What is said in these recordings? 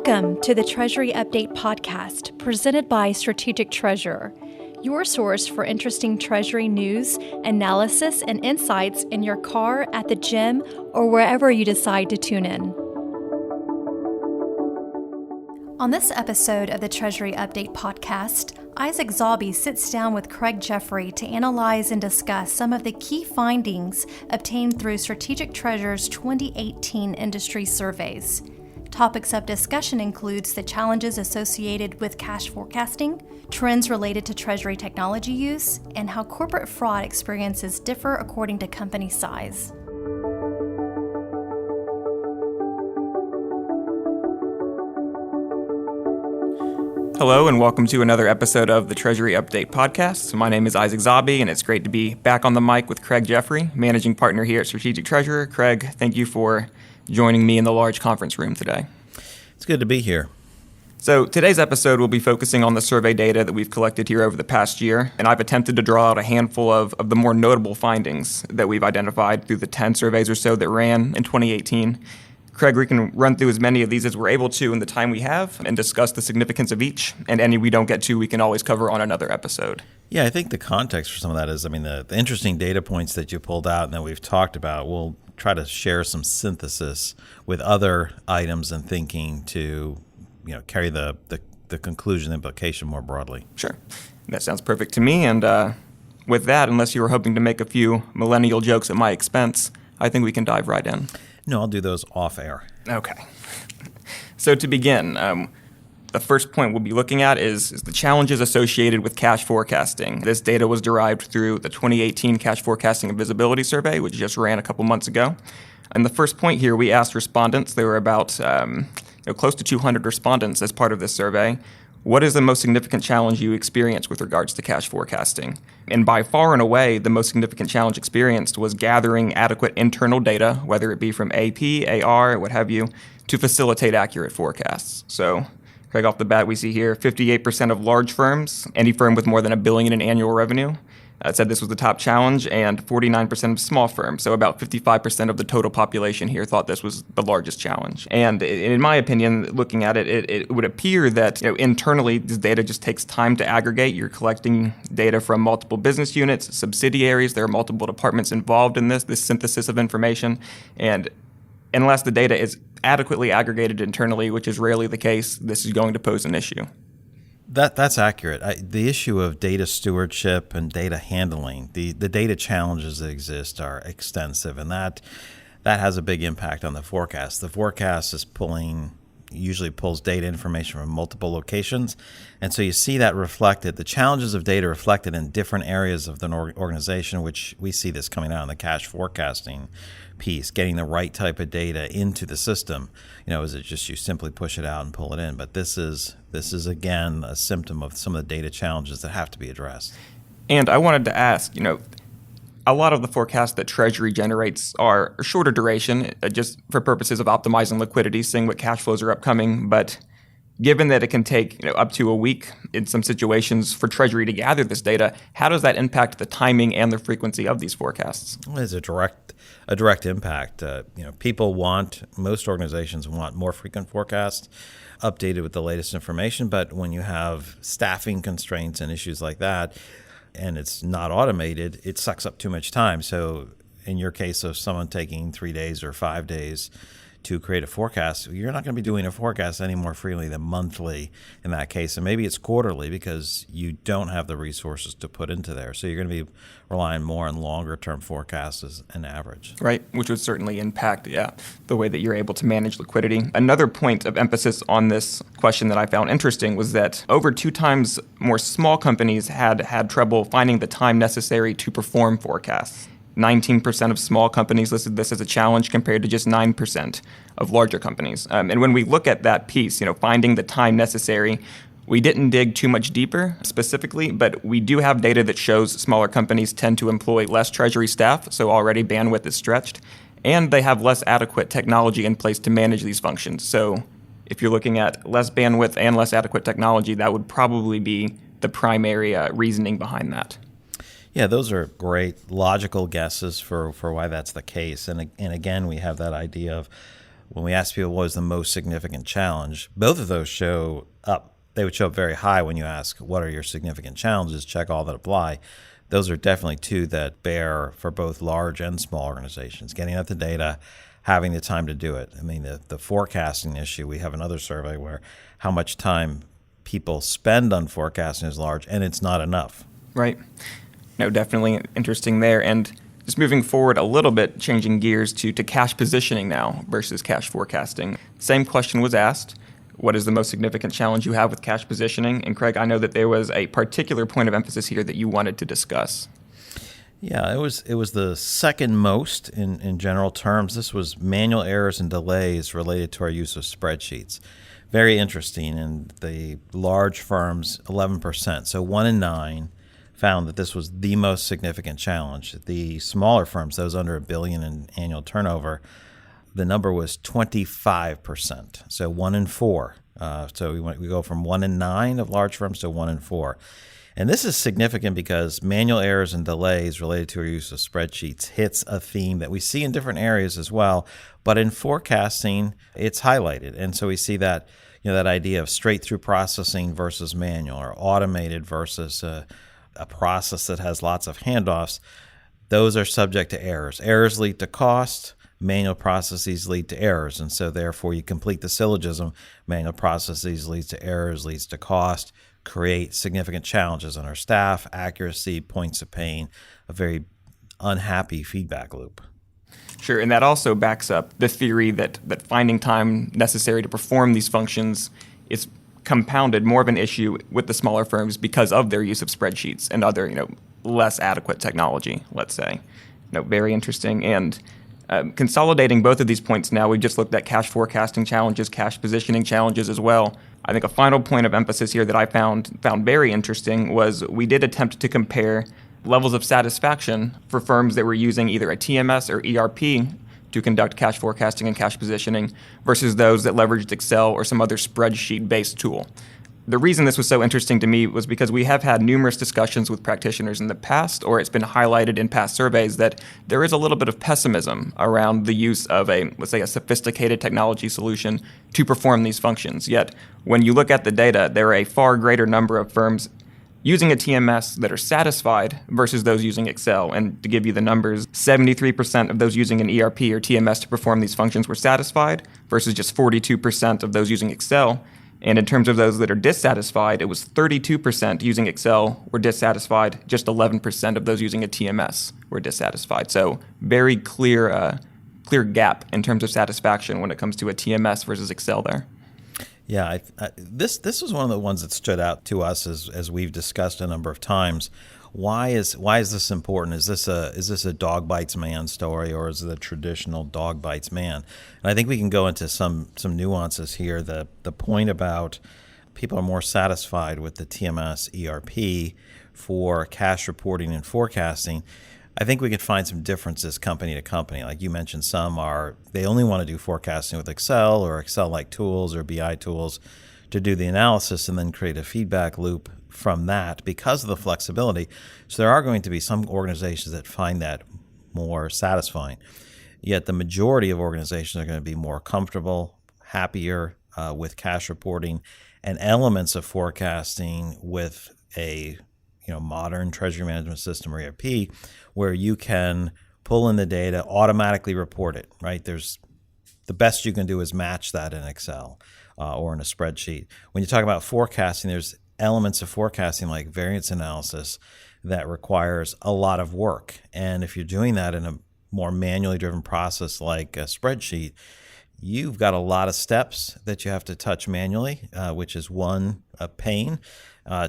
Welcome to the Treasury Update Podcast, presented by Strategic Treasurer, your source for interesting Treasury news, analysis, and insights in your car, at the gym, or wherever you decide to tune in. On this episode of the Treasury Update Podcast, Isaac Zaubi sits down with Craig Jeffery to analyze and discuss some of the key findings obtained through Strategic Treasurer's 2018 industry surveys. Topics of discussion includes the challenges associated with cash forecasting, trends related to Treasury technology use, and how corporate fraud experiences differ according to company size. Hello and welcome to another episode of the Treasury Update Podcast. My name is Isaac Zaubi and it's great to be back on the mic with Craig Jeffery, Managing Partner here at Strategic Treasurer. Craig, thank you for joining me in the large conference room today. It's good to be here. So today's episode will be focusing on the survey data that we've collected here over the past year, and I've attempted to draw out a handful of the more notable findings that we've identified through the 10 surveys or so that ran in 2018. Craig, we can run through as many of these as we're able to in the time we have and discuss the significance of each, and any we don't get to, we can always cover on another episode. Yeah, I think the context for some of that is, the interesting data points that you pulled out and that we've talked about, we'll try to share some synthesis with other items and thinking to, carry the conclusion implication more broadly. Sure. That sounds perfect to me, and with that, unless you were hoping to make a few millennial jokes at my expense, I think we can dive right in. No, I'll do those off air. Okay. So to begin, the first point we'll be looking at is the challenges associated with cash forecasting. This data was derived through the 2018 Cash Forecasting and Visibility Survey, which just ran a couple months ago. And the first point here, we asked respondents, there were about close to 200 respondents as part of this survey, what is the most significant challenge you experience with regards to cash forecasting? And by far and away, the most significant challenge experienced was gathering adequate internal data, whether it be from AP, AR, what have you, to facilitate accurate forecasts. So, Craig, off the bat, we see here 58% of large firms, any firm with more than $1 billion in annual revenue, said this was the top challenge, and 49% of small firms, so about 55% of the total population here thought this was the largest challenge. And in my opinion, looking at it, it would appear that internally this data just takes time to aggregate. You're collecting data from multiple business units, subsidiaries. There are multiple departments involved in this synthesis of information, and unless the data is adequately aggregated internally, which is rarely the case, this is going to pose an issue. That's accurate. The issue of data stewardship and data handling, the data challenges that exist are extensive, and that has a big impact on the forecast. The forecast is usually pulls data information from multiple locations, and so you see that reflected, the challenges of data reflected in different areas of the organization, which we see this coming out in the cash forecasting piece, getting the right type of data into the system. Is it just you simply push it out and pull it in? But this is again a symptom of some of the data challenges that have to be addressed. And I wanted to ask, a lot of the forecasts that Treasury generates are shorter duration, just for purposes of optimizing liquidity, seeing what cash flows are upcoming. But given that it can take up to a week in some situations for Treasury to gather this data, how does that impact the timing and the frequency of these forecasts? Well, it's a direct impact. Most organizations want more frequent forecasts updated with the latest information, but when you have staffing constraints and issues like that, and it's not automated, it sucks up too much time. So in your case of someone taking 3 days or 5 days to create a forecast, you're not going to be doing a forecast any more freely than monthly in that case. And maybe it's quarterly because you don't have the resources to put into there. So you're going to be relying more on longer term forecasts as an average. Right, which would certainly impact, the way that you're able to manage liquidity. Another point of emphasis on this question that I found interesting was that over 2 times more small companies had trouble finding the time necessary to perform forecasts. 19% of small companies listed this as a challenge compared to just 9% of larger companies. And when we look at that piece, finding the time necessary, we didn't dig too much deeper specifically, but we do have data that shows smaller companies tend to employ less Treasury staff, so already bandwidth is stretched, and they have less adequate technology in place to manage these functions. So if you're looking at less bandwidth and less adequate technology, that would probably be the primary reasoning behind that. Yeah, those are great logical guesses for why that's the case. And again, we have that idea when we ask people what was the most significant challenge, both of those show up. They would show up very high when you ask, what are your significant challenges? Check all that apply. Those are definitely two that bear for both large and small organizations. Getting at the data, having the time to do it. I mean, the forecasting issue, we have another survey where how much time people spend on forecasting is large, and it's not enough. Right. No, definitely interesting there. And just moving forward a little bit, changing gears to cash positioning now versus cash forecasting. Same question was asked. What is the most significant challenge you have with cash positioning? And Craig, I know that there was a particular point of emphasis here that you wanted to discuss. Yeah, it was the second most in general terms. This was manual errors and delays related to our use of spreadsheets. Very interesting. And the large firms, 11%. So 1 in 9 found that this was the most significant challenge. The smaller firms, those under $1 billion in annual turnover, the number was 25%. So 1 in 4. So we go from 1 in 9 of large firms to 1 in 4. And this is significant because manual errors and delays related to our use of spreadsheets hits a theme that we see in different areas as well. But in forecasting, it's highlighted. And so we see that, that idea of straight-through processing versus manual, or automated versus a process that has lots of handoffs. Those are subject to errors. Errors lead to cost. Manual processes lead to errors. And so therefore you complete the syllogism. Manual processes leads to errors, leads to cost, create significant challenges on our staff, accuracy, points of pain, a very unhappy feedback loop. Sure, and that also backs up the theory that finding time necessary to perform these functions is compounded more of an issue with the smaller firms because of their use of spreadsheets and other, less adequate technology, let's say. Very interesting. And consolidating both of these points now, we just looked at cash forecasting challenges, cash positioning challenges as well. I think a final point of emphasis here that I found very interesting was we did attempt to compare levels of satisfaction for firms that were using either a TMS or ERP to conduct cash forecasting and cash positioning versus those that leveraged Excel or some other spreadsheet-based tool. The reason this was so interesting to me was because we have had numerous discussions with practitioners in the past, or it's been highlighted in past surveys, that there is a little bit of pessimism around the use of let's say a sophisticated technology solution to perform these functions. Yet, when you look at the data, there are a far greater number of firms using a TMS that are satisfied versus those using Excel. And to give you the numbers, 73% of those using an ERP or TMS to perform these functions were satisfied versus just 42% of those using Excel. And in terms of those that are dissatisfied, it was 32% using Excel were dissatisfied. Just 11% of those using a TMS were dissatisfied. So very clear gap in terms of satisfaction when it comes to a TMS versus Excel there. Yeah, this was one of the ones that stood out to us as we've discussed a number of times. Why is this important? Is this a dog bites man story, or is it a traditional dog bites man? And I think we can go into some nuances here. The point about people are more satisfied with the TMS ERP for cash reporting and forecasting. I think we could find some differences company to company. Like you mentioned, they only want to do forecasting with Excel or Excel-like tools or BI tools to do the analysis and then create a feedback loop from that because of the flexibility. So there are going to be some organizations that find that more satisfying. Yet the majority of organizations are going to be more comfortable, happier with cash reporting and elements of forecasting with a modern treasury management system or ERP, where you can pull in the data, automatically report it, right? The best you can do is match that in Excel or in a spreadsheet. When you talk about forecasting, there's elements of forecasting like variance analysis that requires a lot of work. And if you're doing that in a more manually driven process like a spreadsheet, you've got a lot of steps that you have to touch manually, which is one, a pain.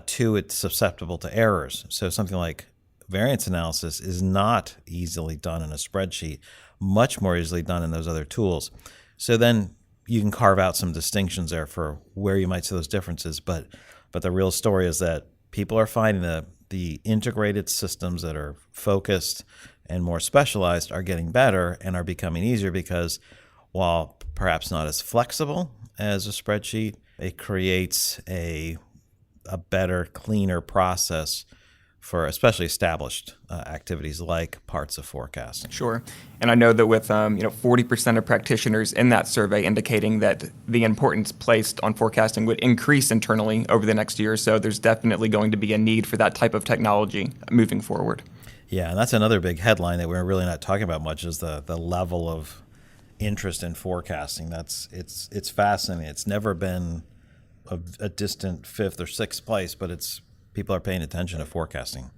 Two, it's susceptible to errors. So something like variance analysis is not easily done in a spreadsheet, much more easily done in those other tools. So then you can carve out some distinctions there for where you might see those differences. But the real story is that people are finding the integrated systems that are focused and more specialized are getting better and are becoming easier because while perhaps not as flexible as a spreadsheet, it creates a better, cleaner process for especially established activities like parts of forecasting. Sure. And I know that with 40% of practitioners in that survey indicating that the importance placed on forecasting would increase internally over the next year or so, there's definitely going to be a need for that type of technology moving forward. Yeah, and that's another big headline that we're really not talking about much is the level of interest in forecasting. It's fascinating. It's never been a distant fifth or sixth place, but people are paying attention to forecasting.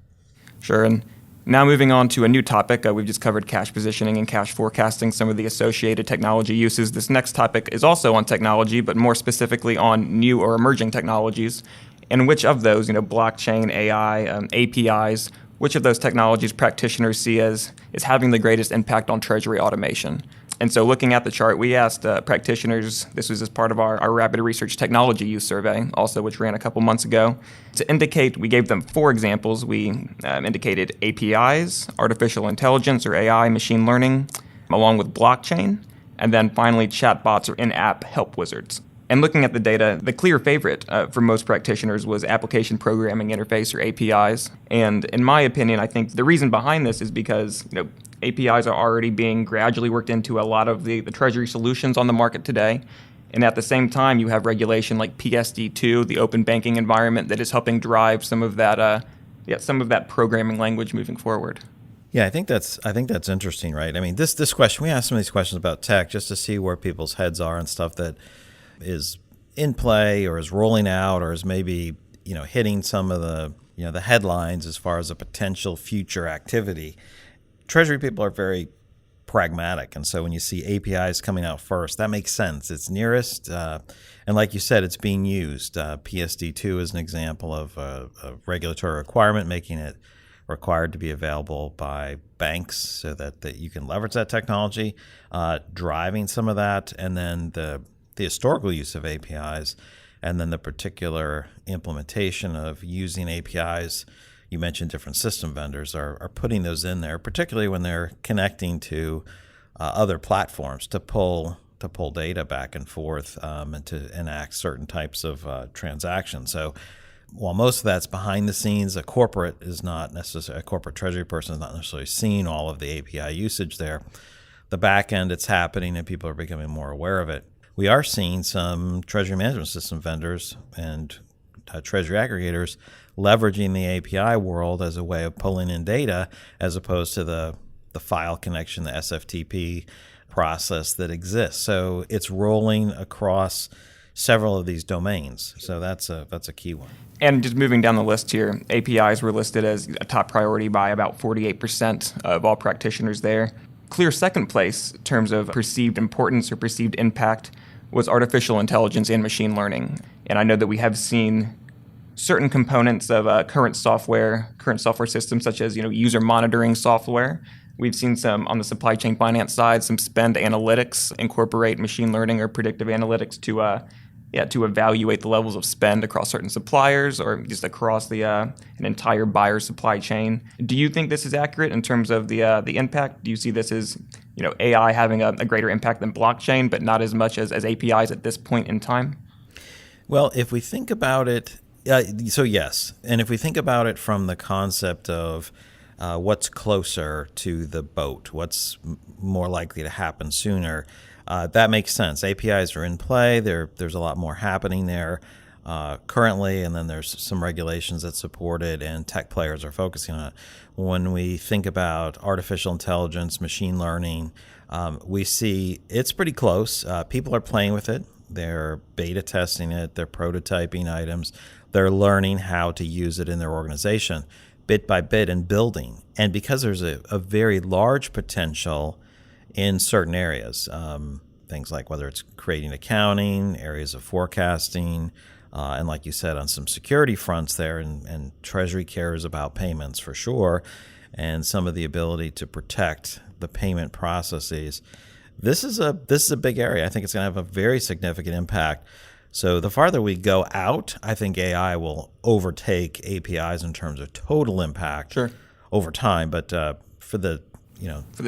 Sure. And now moving on to a new topic, we've just covered cash positioning and cash forecasting, some of the associated technology uses. This next topic is also on technology, but more specifically on new or emerging technologies. And which of those, blockchain, AI, APIs, which of those technologies practitioners see as having the greatest impact on Treasury automation? And so looking at the chart, we asked practitioners, this was as part of our rapid research technology use survey, also which ran a couple months ago, to indicate, we gave them 4 examples. We indicated APIs, artificial intelligence or AI, machine learning, along with blockchain, and then finally chatbots or in-app help wizards. And looking at the data, the clear favorite for most practitioners was application programming interface or APIs. And in my opinion, I think the reason behind this is because APIs are already being gradually worked into a lot of the Treasury solutions on the market today. And at the same time, you have regulation like PSD2, the open banking environment, that is helping drive some of that programming language moving forward. Yeah, I think that's interesting, right? I mean, this question, we asked some of these questions about tech just to see where people's heads are and stuff that is in play or is rolling out or is maybe hitting some of the headlines as far as a potential future activity. Treasury people are very pragmatic, and so when you see APIs coming out first, that makes sense. It's nearest, and like you said, it's being used. PSD2 is an example of a regulatory requirement, making it required to be available by banks so that you can leverage that technology, driving some of that, and then the historical use of APIs, and then the particular implementation of using APIs. You mentioned different system vendors are putting those in there, particularly when they're connecting to other platforms to pull data back and forth and to enact certain types of transactions. So while most of that's behind the scenes, a corporate treasury person is not necessarily seeing all of the API usage there. The back end, it's happening and people are becoming more aware of it. We are seeing some treasury management system vendors and treasury aggregators leveraging the API world as a way of pulling in data as opposed to the file connection, the SFTP process that exists. So it's rolling across several of these domains. So that's a key one. And just moving down the list here, APIs were listed as a top priority by about 48% of all practitioners there. Clear second place in terms of perceived importance or perceived impact was artificial intelligence and machine learning. And I know that we have seen certain components of current software systems, such as user monitoring software. We've seen some on the supply chain finance side, some spend analytics incorporate machine learning or predictive analytics to evaluate the levels of spend across certain suppliers or just across an entire buyer supply chain. Do you think this is accurate in terms of the impact? Do you see this as AI having a greater impact than blockchain, but not as much as APIs at this point in time? Well, if we think about it, so yes. And if we think about it from the concept of what's closer to the boat, what's more likely to happen sooner, that makes sense. APIs are in play. There's a lot more happening there currently, and then there's some regulations that support it, and tech players are focusing on it. When we think about artificial intelligence, machine learning, we see it's pretty close. People are playing with it. They're beta testing it. They're prototyping items. They're learning how to use it in their organization bit by bit and building. And because there's a very large potential in certain areas, things like whether it's creating accounting, areas of forecasting, and like you said, on some security fronts there, and Treasury cares about payments for sure, and some of the ability to protect the payment processes. This is a big area. I think it's going to have a very significant impact. So the farther we go out, I think AI will overtake APIs in terms of total impact over time. But for the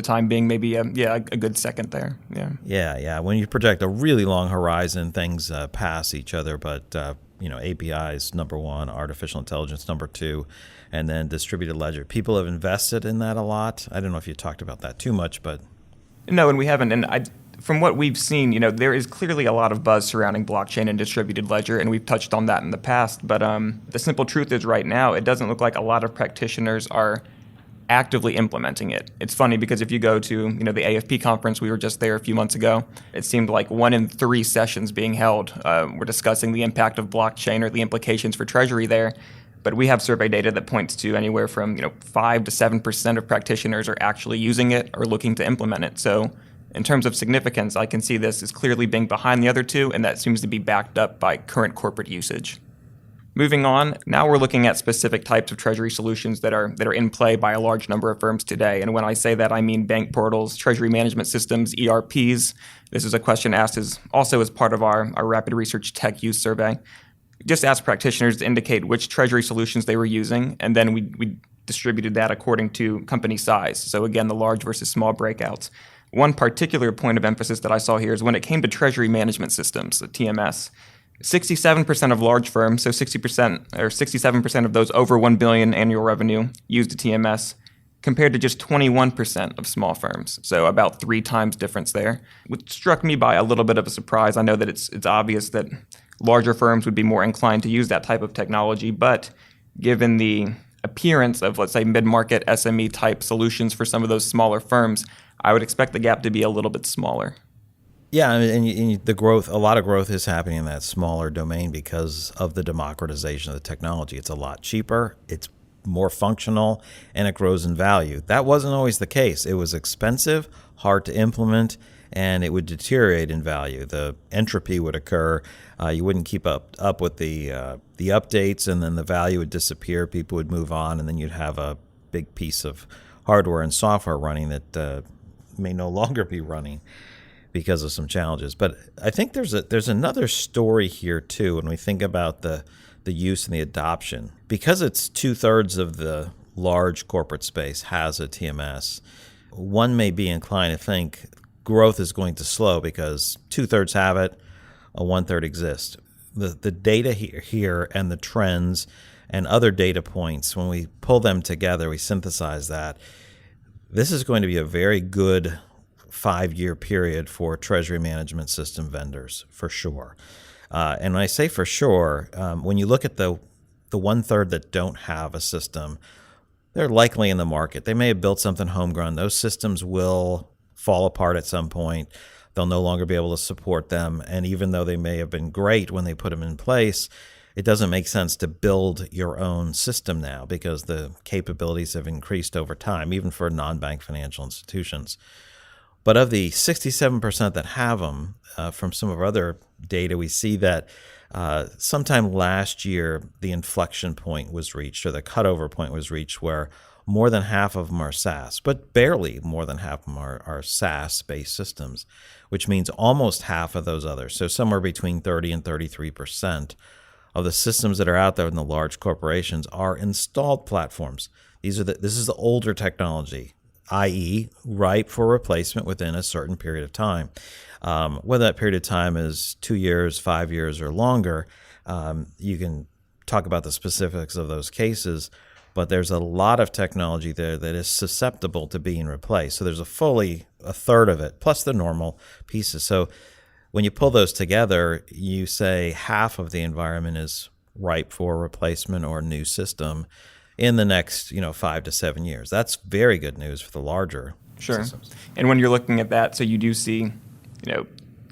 time being, maybe a good second there. Yeah. When you project a really long horizon, things pass each other. But APIs, number one, artificial intelligence, number two, and then distributed ledger. People have invested in that a lot. I don't know if you talked about that too much, but... No, and we haven't. And from what we've seen, there is clearly a lot of buzz surrounding blockchain and distributed ledger, and we've touched on that in the past. But the simple truth is right now, it doesn't look like a lot of practitioners are actively implementing it. It's funny because if you go to the AFP conference, we were just there a few months ago, it seemed like 1 in 3 sessions being held were discussing the impact of blockchain or the implications for Treasury there. But we have survey data that points to anywhere from 5 to 7% of practitioners are actually using it or looking to implement it. So in terms of significance, I can see this as clearly being behind the other two, and that seems to be backed up by current corporate usage. Moving on, now we're looking at specific types of Treasury solutions that are in play by a large number of firms today. And when I say that, I mean bank portals, Treasury management systems, ERPs. This is a question asked also as part of our rapid research tech use survey. Just asked practitioners to indicate which Treasury solutions they were using, and then we distributed that according to company size. So again, the large versus small breakouts. One particular point of emphasis that I saw here is when it came to Treasury management systems, the TMS. 67% of large firms, so 60% or 67% of those over $1 billion annual revenue used a TMS, compared to just 21% of small firms, so about 3 times difference there, which struck me by a little bit of a surprise. I know that it's obvious that larger firms would be more inclined to use that type of technology, but given the appearance of, let's say, mid-market SME type solutions for some of those smaller firms, I would expect the gap to be a little bit smaller. Yeah, and the growth, a lot of growth is happening in that smaller domain because of the democratization of the technology. It's a lot cheaper, it's more functional, and it grows in value. That wasn't always the case. It was expensive, hard to implement, and it would deteriorate in value. The entropy would occur. You wouldn't keep up with the updates, and then the value would disappear. People would move on, and then you'd have a big piece of hardware and software running that may no longer be running because of some challenges. But I think there's another story here too when we think about the use and the adoption. Because it's 2/3 of the large corporate space has a TMS, one may be inclined to think growth is going to slow because 2/3 have it, a 1/3 exists. The data here and the trends and other data points, when we pull them together, we synthesize that. This is going to be a very good 5-year period for Treasury management system vendors, for sure. And when I say for sure, when you look at the 1/3 that don't have a system, they're likely in the market. They may have built something homegrown. Those systems will fall apart at some point. They'll no longer be able to support them. And even though they may have been great when they put them in place, it doesn't make sense to build your own system now because the capabilities have increased over time, even for non-bank financial institutions. But of the 67% that have them, from some of our other data, we see that sometime last year, the inflection point was reached, or the cutover point was reached, where more than half of them are SaaS, but barely more than half of them are SaaS-based systems, which means almost half of those others, so somewhere between 30 and 33% of the systems that are out there in the large corporations are installed platforms. This is the older technology, i.e. ripe for replacement within a certain period of time. Whether that period of time is 2 years, 5 years, or longer, you can talk about the specifics of those cases, but there's a lot of technology there that is susceptible to being replaced. So there's a 1/3 of it, plus the normal pieces. So when you pull those together, you say half of the environment is ripe for replacement or new system in the next 5 to 7 years. That's very good news for the larger systems. And when you're looking at that, so you do see,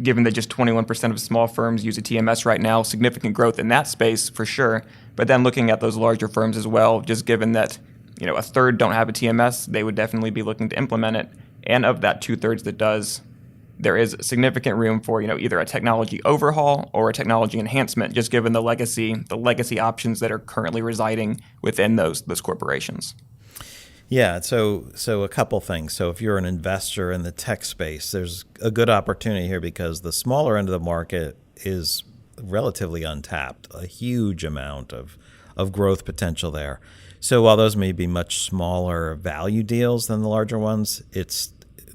given that just 21% of small firms use a TMS right now, significant growth in that space for sure. But then looking at those larger firms as well, just given that 1/3 don't have a TMS, they would definitely be looking to implement it. And of that 2/3 that does, there is significant room for either a technology overhaul or a technology enhancement, just given the legacy options that are currently residing within those corporations. Yeah, so a couple things. So if you're an investor in the tech space, there's a good opportunity here because the smaller end of the market is relatively untapped, a huge amount of growth potential there. So while those may be much smaller value deals than the larger ones,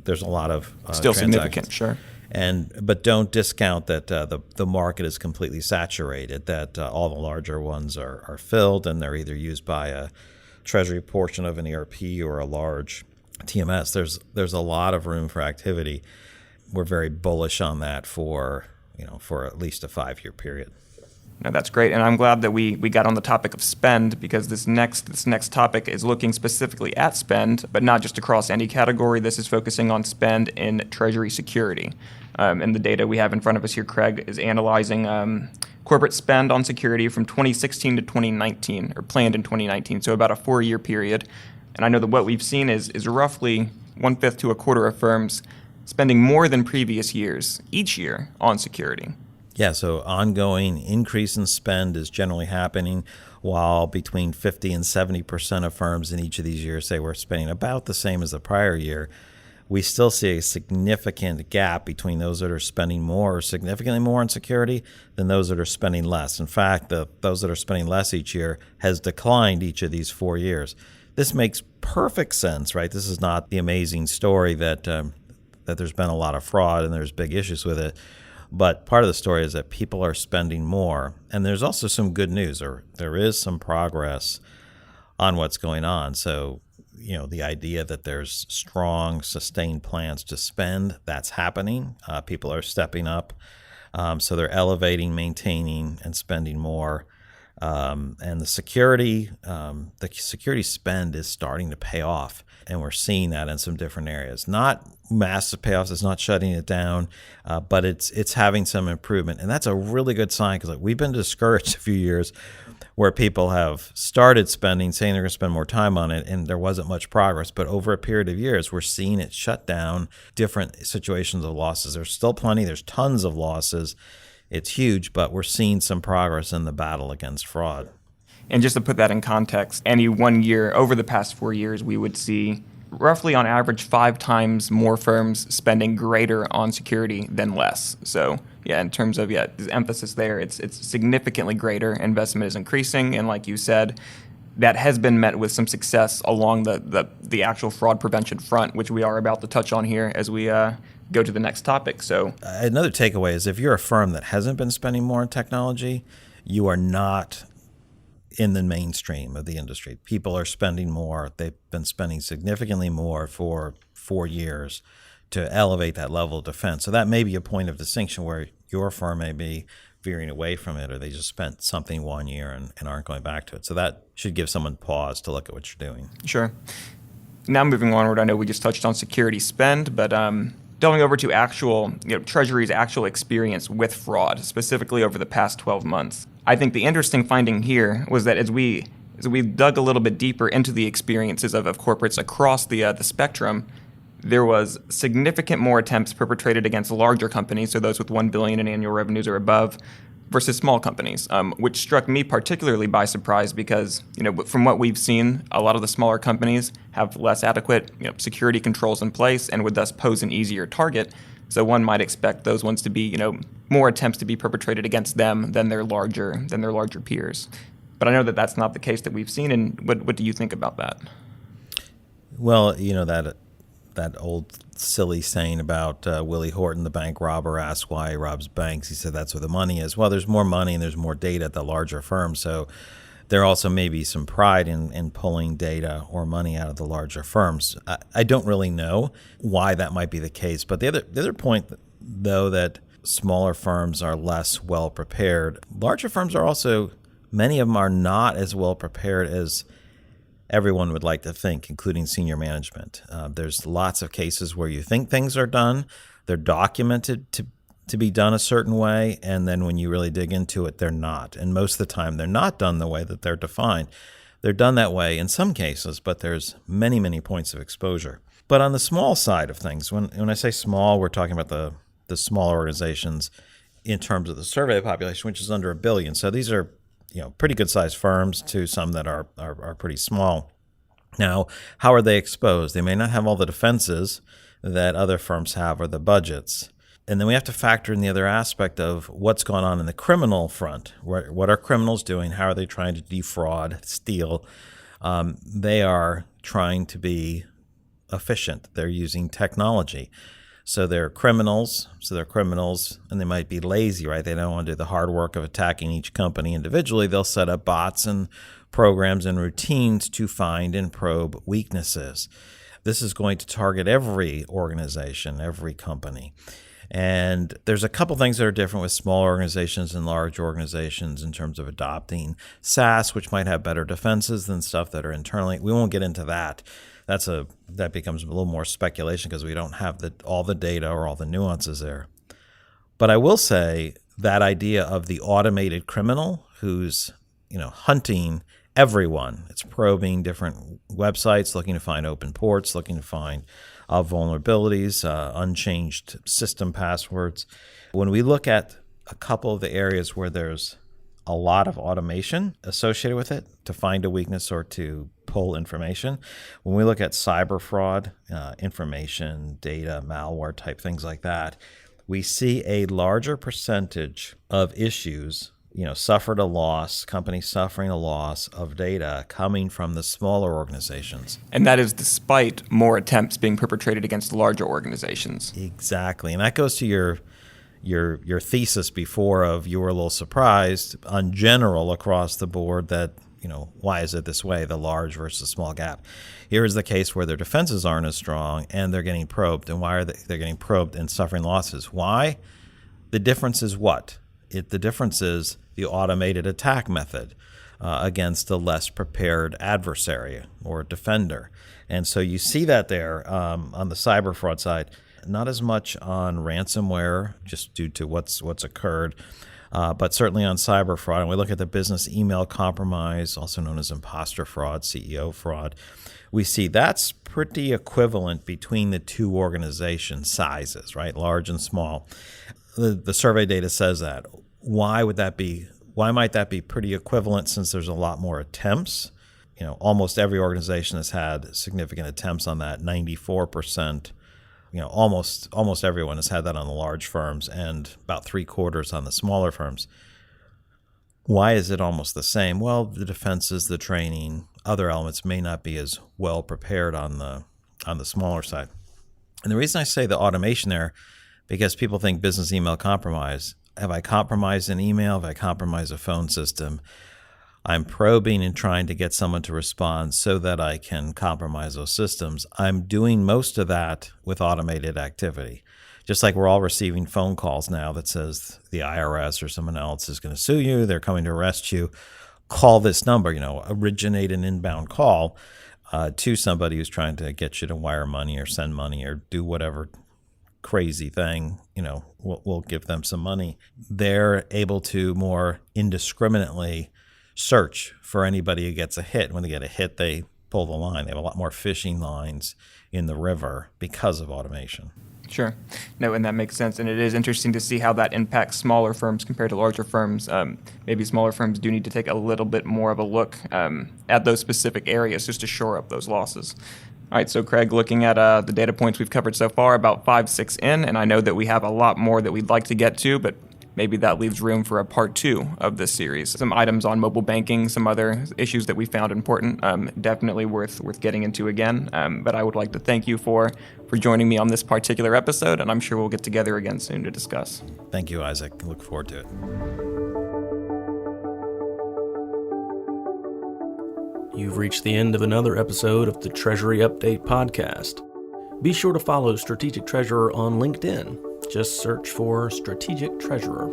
there's a lot of still significant, sure. But don't discount that the market is completely saturated, that all the larger ones are filled, and they're either used by a treasury portion of an ERP or a large TMS. There's a lot of room for activity. We're very bullish on that for at least a 5-year period. No, that's great, and I'm glad that we got on the topic of spend, because this next topic is looking specifically at spend, but not just across any category. This is focusing on spend in Treasury security. And the data we have in front of us here, Craig, is analyzing corporate spend on security from 2016 to 2019, or planned in 2019, so about a 4-year period. And I know that what we've seen is roughly 1/5 to a quarter of firms spending more than previous years each year on security. Yeah, so ongoing increase in spend is generally happening, while between 50 and 70% of firms in each of these years say we're spending about the same as the prior year. We still see a significant gap between those that are spending more or significantly more on security than those that are spending less. In fact, those that are spending less each year has declined each of these 4 years. This makes perfect sense, right? This is not the amazing story that there's been a lot of fraud and there's big issues with it. But part of the story is that people are spending more. And there's also some good news, or there is some progress on what's going on. So, the idea that there's strong, sustained plans to spend, that's happening. People are stepping up. So they're elevating, maintaining, and spending more. And the security spend is starting to pay off. And we're seeing that in some different areas. Not massive payoffs, it's not shutting it down, but it's having some improvement. And that's a really good sign, because we've been discouraged a few years where people have started spending, saying they're going to spend more time on it, and there wasn't much progress. But over a period of years, we're seeing it shut down, different situations of losses. There's still plenty, there's tons of losses. It's huge, but we're seeing some progress in the battle against fraud. And just to put that in context, any 1 year over the past 4 years, we would see roughly on average 5 times more firms spending greater on security than less. So in terms of the emphasis there, it's significantly greater. Investment is increasing, and like you said, that has been met with some success along the actual fraud prevention front, which we are about to touch on here as we go to the next topic. So another takeaway is, if you're a firm that hasn't been spending more on technology, you are not in the mainstream of the industry. People are spending more. They've been spending significantly more for 4 years to elevate that level of defense. So that may be a point of distinction where your firm may be veering away from it, or they just spent something 1 year and aren't going back to it. So that should give someone pause to look at what you're doing. Sure. Now moving onward, I know we just touched on security spend, but delving over to Treasury's actual experience with fraud, specifically over the past 12 months. I think the interesting finding here was that as we dug a little bit deeper into the experiences of corporates across the spectrum, there was significant more attempts perpetrated against larger companies, so those with $1 billion in annual revenues or above, versus small companies, which struck me particularly by surprise because, from what we've seen, a lot of the smaller companies have less adequate, security controls in place and would thus pose an easier target. So one might expect those ones to be, more attempts to be perpetrated against them than their larger peers. But I know that that's not the case that we've seen. And what do you think about that? Well, that old silly saying about Willie Horton, the bank robber, asked why he robs banks. He said that's where the money is. Well, there's more money and there's more data at the larger firms. So there also may be some pride in pulling data or money out of the larger firms. I don't really know why that might be the case. But the other point, though, that smaller firms are less well prepared. Larger firms are also, many of them are not as well prepared as everyone would like to think, including senior management. There's lots of cases where you think things are done. They're documented to be done a certain way, and then when you really dig into it, they're not. And most of the time, they're not done the way that they're defined. They're done that way in some cases, but there's many, many points of exposure. But on the small side of things, when I say small, we're talking about the smaller organizations in terms of the survey population, which is under 1 billion. So these are pretty good-sized firms to some that are pretty small. Now, how are they exposed? They may not have all the defenses that other firms have or the budgets. And then we have to factor in the other aspect of what's going on in the criminal front. What are criminals doing? How are they trying to defraud, steal? They are trying to be efficient. They're using technology. So they're criminals. And they might be lazy, right? They don't want to do the hard work of attacking each company individually. They'll set up bots and programs and routines to find and probe weaknesses. This is going to target every organization, every company. And there's a couple things that are different with small organizations and large organizations in terms of adopting SaaS, which might have better defenses than stuff that are internally. We won't get into that. That becomes a little more speculation because we don't have all the data or all the nuances there. But I will say that idea of the automated criminal who's hunting everyone. It's probing different websites, looking to find open ports, looking to find vulnerabilities, unchanged system passwords. When we look at a couple of the areas where there's a lot of automation associated with it to find a weakness or to pull information, when we look at cyber fraud, information, data, malware type things like that, we see a larger percentage of issues companies suffering a loss of data coming from the smaller organizations. And that is despite more attempts being perpetrated against larger organizations. Exactly. And that goes to your thesis before of you were a little surprised on general across the board that, why is it this way, the large versus small gap? Here is the case where their defenses aren't as strong and they're getting probed. And why are they're getting probed and suffering losses? Why? The difference is what? The difference is the automated attack method against a less prepared adversary or defender. And so you see that there on the cyber fraud side, not as much on ransomware, just due to what's occurred, but certainly on cyber fraud. And we look at the business email compromise, also known as imposter fraud, CEO fraud. We see that's pretty equivalent between the two organization sizes, right? Large and small. The survey data says that. Why would that be? Why might that be pretty equivalent since there's a lot more attempts? Almost every organization has had significant attempts on that. 94%, almost everyone has had that on the large firms and about 3/4 on the smaller firms. Why is it almost the same? Well, the defenses, the training, other elements may not be as well prepared on the smaller side. And the reason I say the automation there, because people think business email compromise. Have I compromised an email? Have I compromised a phone system? I'm probing and trying to get someone to respond so that I can compromise those systems. I'm doing most of that with automated activity. Just like we're all receiving phone calls now that says the IRS or someone else is going to sue you, they're coming to arrest you, call this number, originate an inbound call to somebody who's trying to get you to wire money or send money or do whatever crazy thing, we'll give them some money. They're able to more indiscriminately search for anybody who gets a hit. When they get a hit, they pull the line. They have a lot more fishing lines in the river because of automation. Sure. No, and that makes sense. And it is interesting to see how that impacts smaller firms compared to larger firms. Maybe smaller firms do need to take a little bit more of a look at those specific areas just to shore up those losses. All right, so Craig, looking at the data points we've covered so far, about 5-6 in, and I know that we have a lot more that we'd like to get to, but maybe that leaves room for a part 2 of this series. Some items on mobile banking, some other issues that we found important, definitely worth getting into again. But I would like to thank you for joining me on this particular episode, and I'm sure we'll get together again soon to discuss. Thank you, Isaac. Look forward to it. You've reached the end of another episode of the Treasury Update Podcast. Be sure to follow Strategic Treasurer on LinkedIn. Just search for Strategic Treasurer.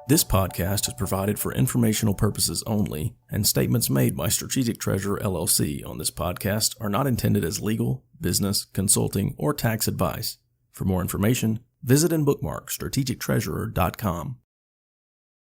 This podcast is provided for informational purposes only, and statements made by Strategic Treasurer LLC on this podcast are not intended as legal, business, consulting, or tax advice. For more information, visit and bookmark strategictreasurer.com.